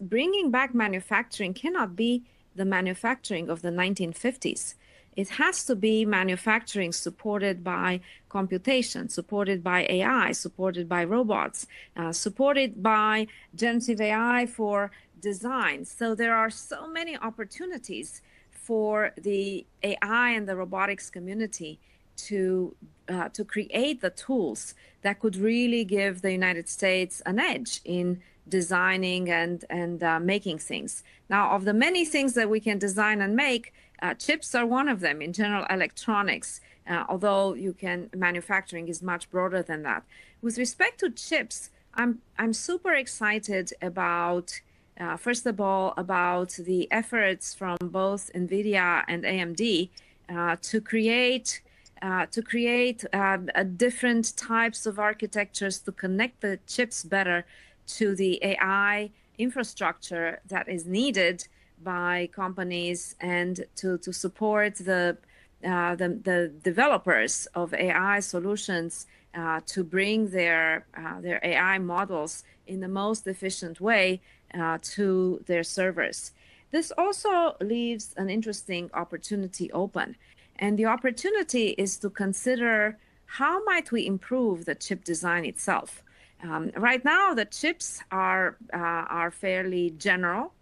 bringing back manufacturing cannot be the manufacturing of the 1950s. It has to be manufacturing supported by computation, supported by AI, supported by robots, supported by generative AI for design. So there are so many opportunities for the AI and the robotics community to create the tools that could really give the United States an edge in designing and making things. Now, of the many things that we can design and make, chips are one of them in general electronics, although manufacturing is much broader than that. With respect to chips, I'm super excited about, first of all, about the efforts from both NVIDIA and AMD to create different types of architectures to connect the chips better to the AI infrastructure that is needed by companies and to support the developers of AI solutions to bring their AI models in the most efficient way to their servers. This also leaves an interesting opportunity open. And the opportunity is to consider how might we improve the chip design itself. Right now, the chips are fairly general,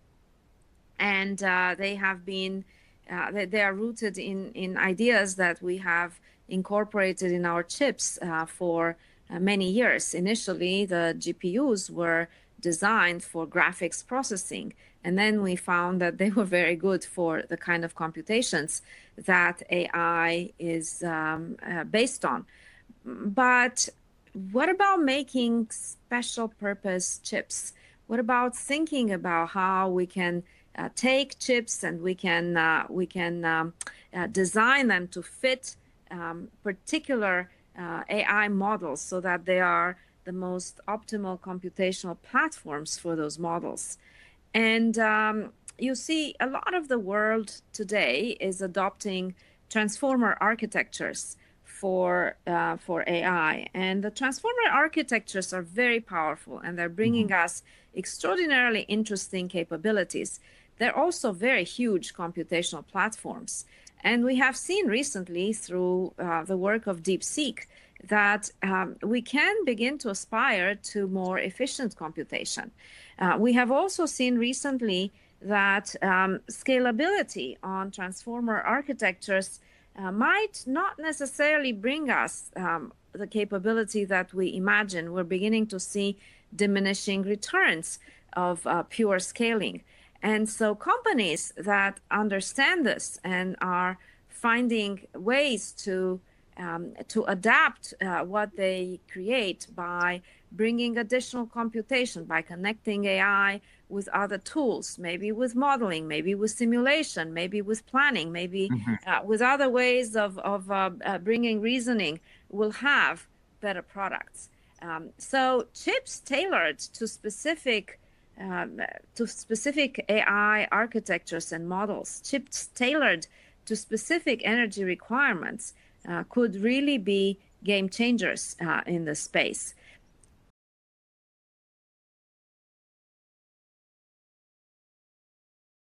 and they are rooted in ideas that we have incorporated in our chips for many years. Initially, the GPUs were designed for graphics processing, and then we found that they were very good for the kind of computations that AI is based on. But what about making special purpose chips? What about thinking about how we can take chips and we can design them to fit particular AI models so that they are the most optimal computational platforms for those models? And you see, a lot of the world today is adopting transformer architectures for AI, and the transformer architectures are very powerful, and they're bringing us extraordinarily interesting capabilities. They're also very huge computational platforms, and we have seen recently through the work of DeepSeek that we can begin to aspire to more efficient computation. We have also seen recently that scalability on transformer architectures might not necessarily bring us the capability that we imagine. We're beginning to see diminishing returns of pure scaling. And so companies that understand this and are finding ways to adapt what they create by bringing additional computation, by connecting AI with other tools, maybe with modeling, maybe with simulation, maybe with planning, maybe with other ways of bringing reasoning, will have better products. So chips tailored to specific AI architectures and models, chips tailored to specific energy requirements, could really be game changers in this space.